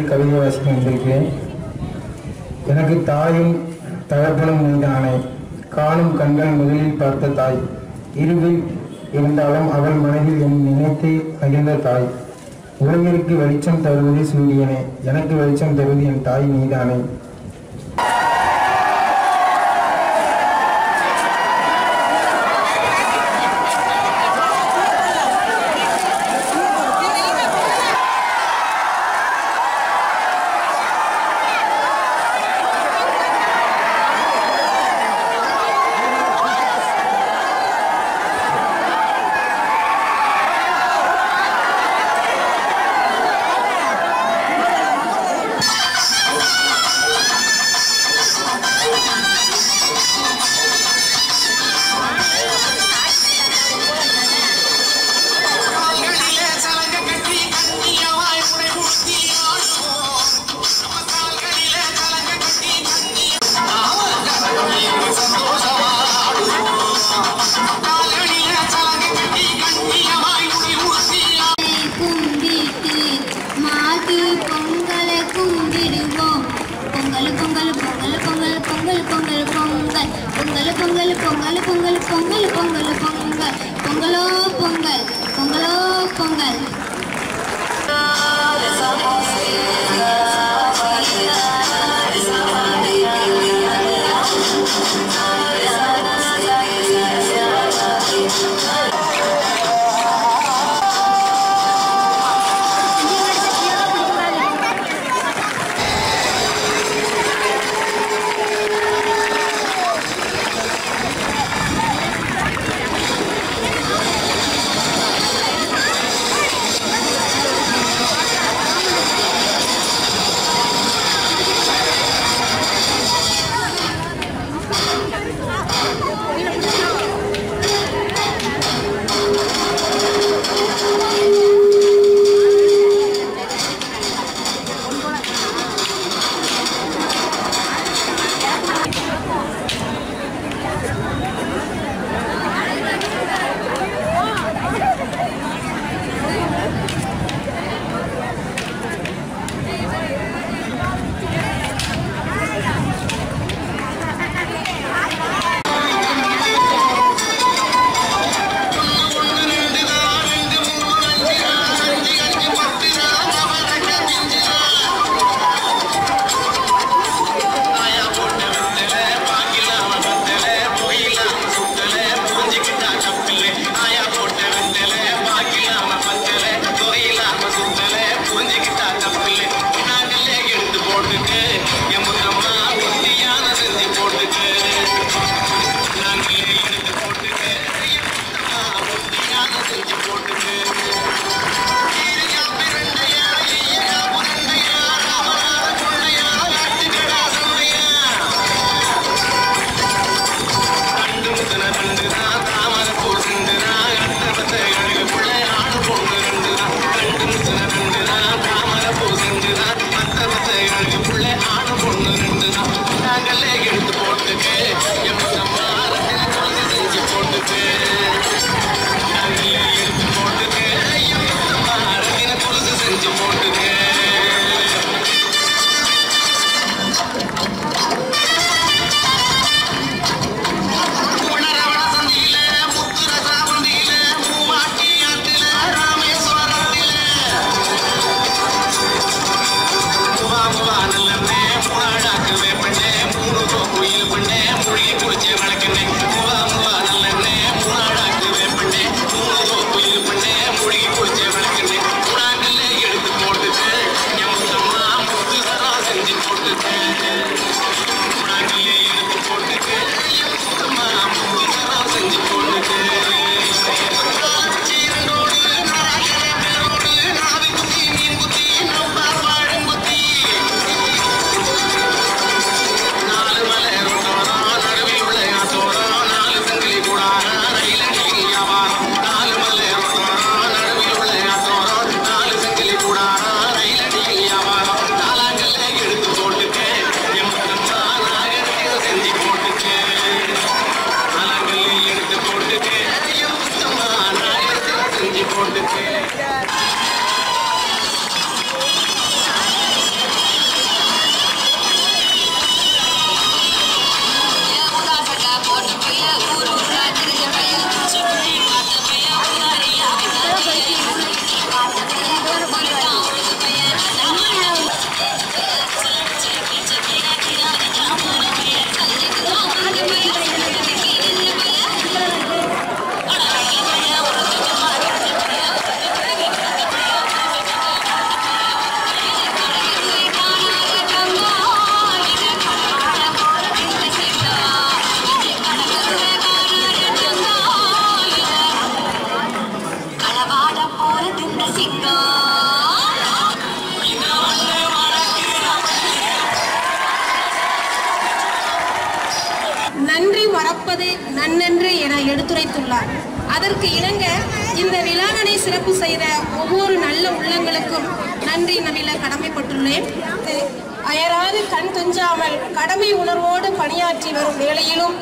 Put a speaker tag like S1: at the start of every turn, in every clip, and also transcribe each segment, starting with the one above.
S1: கவிதை வாசிக்க வந்திருக்கிறேன். எனக்கு தாயும் தகப்பனும் நீதானே, காணும் கண்கள் முதலில் பார்த்த தாய், இருவில் இருந்தாலும் அவள் மனதில் என் நினைத்து மகிழ்ந்த தாய். உலகிற்கு வெளிச்சம் தருவது சூரியனே, எனக்கு வெளிச்சம் தருவது என் தாய் நீதானே.
S2: பொங்கல் பொங்கல் பொங்கல் பொங்கல் பொங்கல் பொங்கல் பொங்கலோ பொங்கல் பொங்கலோ பொங்கல்.
S3: மறப்பது நன்னன்று என எடுத்துரைத்துள்ளார். அதற்கு இணங்க இந்த விழாவினை சிறப்பு செய்த ஒவ்வொரு நல்ல உள்ளங்களுக்கும் நன்றி நவில கடமைப்பட்டுள்ளேன். அயராது கண் துஞ்சாமல் கடமை உணர்வோடு பணியாற்றி வரும் வேளையிலும்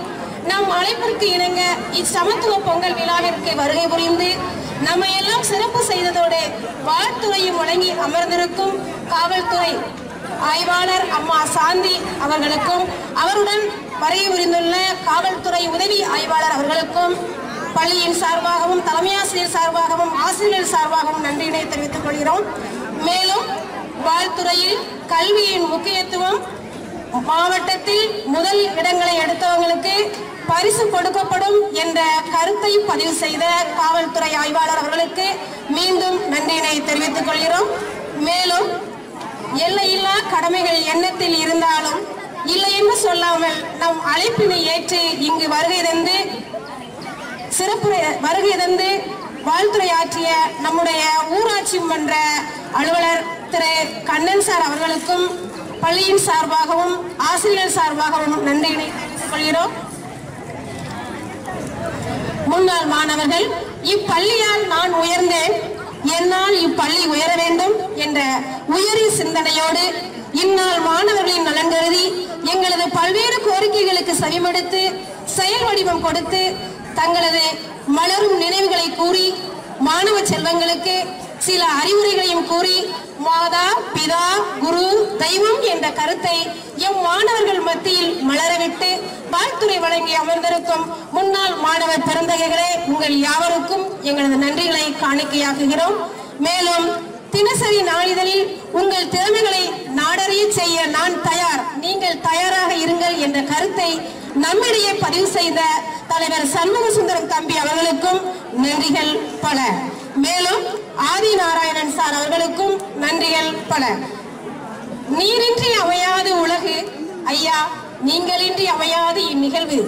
S3: நம் அழைப்பிற்கு இணங்க இச்சமத்துவ பொங்கல் விழாவிற்கு வருகை புரிந்து நம்மையெல்லாம் சிறப்பு செய்ததோடு வாழ்த்துறையும் வழங்கி அமர்ந்திருக்கும் காவல்துறை ஆய்வாளர் அம்மா சாந்தி அவர்களுக்கும், அவருடன் வருகை புரிந்துள்ள காவல்துறை உதவி ஆய்வாளர் அவர்களுக்கும் பள்ளியின் சார்பாகவும் தலைமை ஆசிரியர் சார்பாகவும் ஆசிரியர் சார்பாகவும் நன்றியினை தெரிவித்துக் கொள்கிறோம். மேலும் வாழ்த்துறையில் கல்வியின் முக்கியத்துவம், மாவட்டத்தில் முதல் இடங்களை எடுத்தவங்களுக்கு பரிசு கொடுக்கப்படும் என்ற கருத்தை பதிவு செய்த காவல்துறை ஆய்வாளர் அவர்களுக்கு மீண்டும் நன்றியினை தெரிவித்துக் கொள்கிறோம். மேலும் எல்லையில்லா கடமைகள் எண்ணத்தில் இருந்தாலும் இல்லை என்று சொல்லாமல் நம் அழைப்பினை ஏற்று இங்கு வருகை தந்து வாழ்த்துறை ஆற்றிய நம்முடைய ஊராட்சி மன்ற அலுவலர் திரு கண்ணன் சார் அவர்களுக்கும் பள்ளியின் சார்பாகவும் ஆசிரியர் சார்பாகவும் நன்றியினை தெரிவித்துக் கொள்கிறோம். முன்னாள் மாணவர்கள், இப்பள்ளியால் நான் உயர்ந்தேன், என்னால் இப்பள்ளி உயர வேண்டும் என்ற உயரிய சிந்தனையோடு இந்நாள் மாணவர்களின் நலன் கருதி எங்களது பல்வேறு கோரிக்கைகளுக்கு செவிமடுத்து செயல் வடிவம் கொடுத்து தங்களது மலரும் நினைவுகளை கூறி மாணவ செல்வங்களுக்கு சில அறிவுரைகளையும் கூறி மாதா பிதா குரு தெய்வம் என்ற கருத்தை எம் மாணவர்கள் மத்தியில் மலரவிட்டு வாழ்த்துறை வழங்கி அமர்ந்திருக்கும் முன்னாள் மாணவர் பெருந்தகைகளே, உங்கள் யாவருக்கும் எங்களது நன்றிகளை காணிக்கையாக்குகிறோம். மேலும் தினசரி நாளிதழில் உங்கள் திறமைகளை நாடறிய செய்ய நான் தயார், நீங்கள் தயாராக இருங்கள் என்ற கருத்தை நம்மிடையே பதிவு செய்த தலைவர் சண்முக சுந்தரம் தம்பி அவர்களுக்கும் நன்றிகள் பல. மேலும் ஆதி நாராயணன் சார் அவர்களுக்கும் நன்றிகள் பல. நீரின்றி அமையாது உலகு, ஐயா நீங்களின்றி அமையாது இந்நிகழ்வு.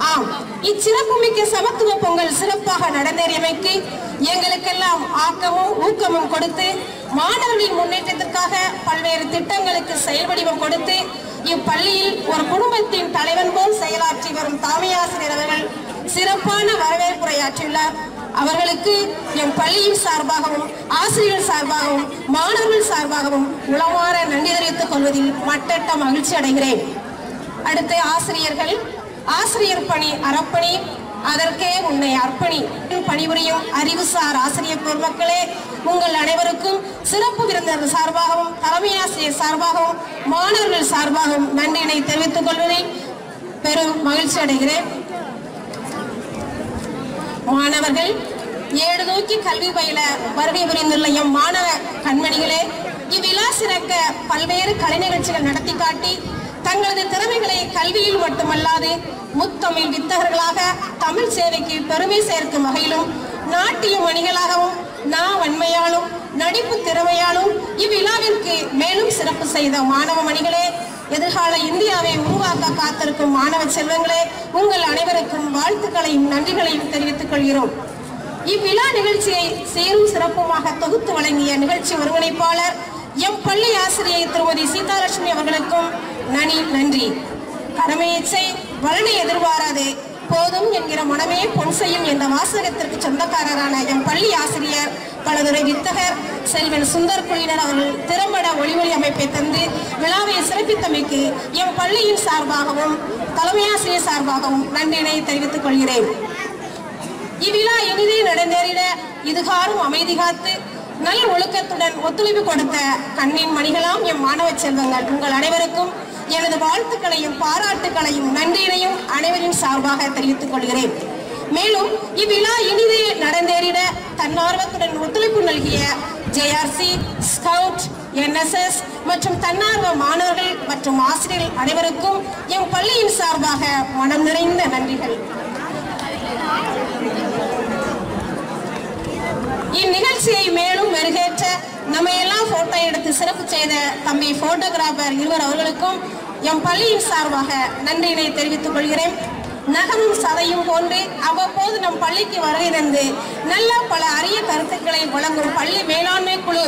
S3: ஆம், இச்சிறப்புமிக்க சமத்துவ பொங்கல் சிறப்பாக நடந்தேறியமைக்கு எங்களுக்கெல்லாம் ஆக்கமும் ஊக்கமும் கொடுத்து மாணவர்களின் முன்னேற்றத்திற்காக பல்வேறு திட்டங்களுக்கு செயல் வடிவம் கொடுத்து இப்பள்ளியில் ஒரு குடும்பத்தின் தலைவன் போல் செயலாற்றி வரும் தலைமை ஆசிரியர் அவர்கள் சிறப்பான வரவேற்புரையாற்றியுள்ளார். அவர்களுக்கு எம் பள்ளியின் சார்பாகவும் ஆசிரியர் சார்பாகவும் மாணவர்கள் சார்பாகவும் உளமாற நன்றி தெரிவித்துக் கொள்வதில் மட்டற்ற மகிழ்ச்சி அடைகிறேன். அடுத்து ஆசிரியர்கள், ஆசிரியர் பணி அறப்பணி, அதற்கே உன்னை அர்ப்பணி. பணிபுரியும் அறிவுசார் ஆசிரியர் பெருமக்களே, உங்கள் அனைவருக்கும் சிறப்பு விருந்தினர் சார்பாகவும் தலைமை ஆசிரியர் சார்பாகவும் மாணவர்கள் சார்பாகவும் நன்றியினை தெரிவித்துக் கொள்வதில் பெரும் மகிழ்ச்சி அடைகிறேன். மாணவர்கள், ஏடு நோக்கி கல்வி பயில வருகை புரிந்துள்ள எம் மாணவ கண்மணிகளே, இவ்விழா சிறக்க பல்வேறு கலை நிகழ்ச்சிகள் நடத்தி காட்டி தங்களது திறமைகளை கல்வியில் மட்டுமல்லாது முத்தமிழ் வித்தகர்களாக தமிழ் சேவைக்கு பெருமை சேர்க்கும் வகையிலும் நாட்டிய மணிகளாகவும் வன்மையாலும் நடிப்பு திறமையாலும் இவ்விழாவிற்கு மேலும் சிறப்பு செய்த மாணவ மணிகளே, எதிர்கால இந்தியாவை உருவாக்க காத்திருக்கும் மாணவ செல்வங்களே, உங்கள் அனைவருக்கும் வாழ்த்துக்களையும் நன்றிகளையும் தெரிவித்துக் கொள்கிறோம். இவ்விழா நிகழ்ச்சியை சீரும் சிறப்புமாக தொகுத்து வழங்கிய நிகழ்ச்சி ஒருங்கிணைப்பாளர் எம் பள்ளி ஆசிரியை திருமதி சீதாலட்சுமி அவர்களுக்கும் நன்றி. கடமையேச்சை வளனை எதிர்பாராது, போதும் என்கிற மனமே பொன் செய்யும் என்ற வாசகத்திற்கு சொந்தக்காரரான எம் பள்ளி ஆசிரியர் பலதுறை வித்தகர் செல்வன் சுந்தர் குழுவினர் அவர்கள் திறம்பட ஒளிவொலி அமைப்பை தந்து விழாவை சிறப்பித்தமைக்கு எம் பள்ளியின் சார்பாகவும் தலைமை ஆசிரியர் சார்பாகவும் நன்றியினை தெரிவித்துக் கொள்கிறேன். இவ்விழா இனிதே நடந்தேறிட இதுகாரும் அமைதி காத்து நல் ஒழுக்கத்துடன் ஒத்துழைப்பு கொடுத்த கண்ணின் மணிகளாம் எம் மாணவ செல்வங்கள், உங்கள் அனைவருக்கும் எனது வாழ்த்துக்களையும் பாராட்டுகளையும் நன்றியினையும் அனைவரின் சார்பாக தெரிவித்துக் கொள்கிறேன். மேலும் இவ்விழா இனிதே நடந்தேறிட தன்னார்வத்துடன் ஒத்துழைப்பு நல்கிய JRC, ஸ்கவுட், NSS மற்றும் தன்னார்வ மாணவர்கள் மற்றும் ஆசிரியர்கள் அனைவருக்கும் எம் பள்ளியின் சார்பாக மனம் நிறைந்த நன்றிகள். இந்நிகழ்ச்சியை மேலும் மெருகேற்ற நம்மையெல்லாம் போட்டோ எடுத்து சிறப்பு செய்த தம்பி போட்டோகிராபர் இருவர் அவர்களுக்கும் எம் பள்ளியின் சார்பாக நன்றியினை தெரிவித்துக் கொள்கிறேன். நகமும் சதையும் போன்று அவ்வப்போது நம் பள்ளிக்கு வருகை தந்து நல்ல பல அரிய கருத்துக்களை வழங்கும் பள்ளி மேலாண்மை குழு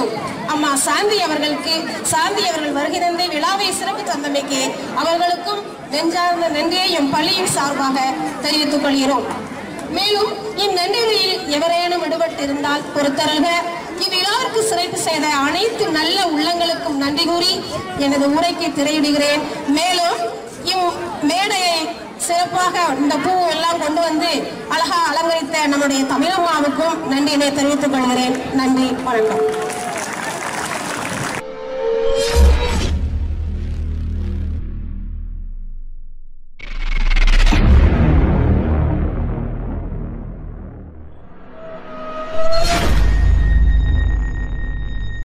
S3: அம்மா சாந்தி அவர்கள் வருகை தந்து விழாவை சிறப்பு தந்தமைக்கு அவர்களுக்கும் நெஞ்சார்ந்த நன்றியை எம் பள்ளியின் சார்பாக தெரிவித்துக் கொள்கிறோம். மேலும் இந்நன்றிகளில் எவரேனும் விடுபட்டிருந்தால் பொறுத்தருக. இவ்விழாவிற்கு சிறப்பு செய்த அனைத்து நல்ல உள்ளங்களுக்கும் நன்றி கூறி எனது உரைக்கு திரையிடுகிறேன். மேலும் இம்மேடையை சிறப்பாக இந்த பூ எல்லாம் கொண்டு வந்து அழகா அலங்கரித்த நம்முடைய தமிழம்மாவுக்கும் நன்றியினை தெரிவித்துக் கொள்கிறேன். நன்றி, வணக்கம்.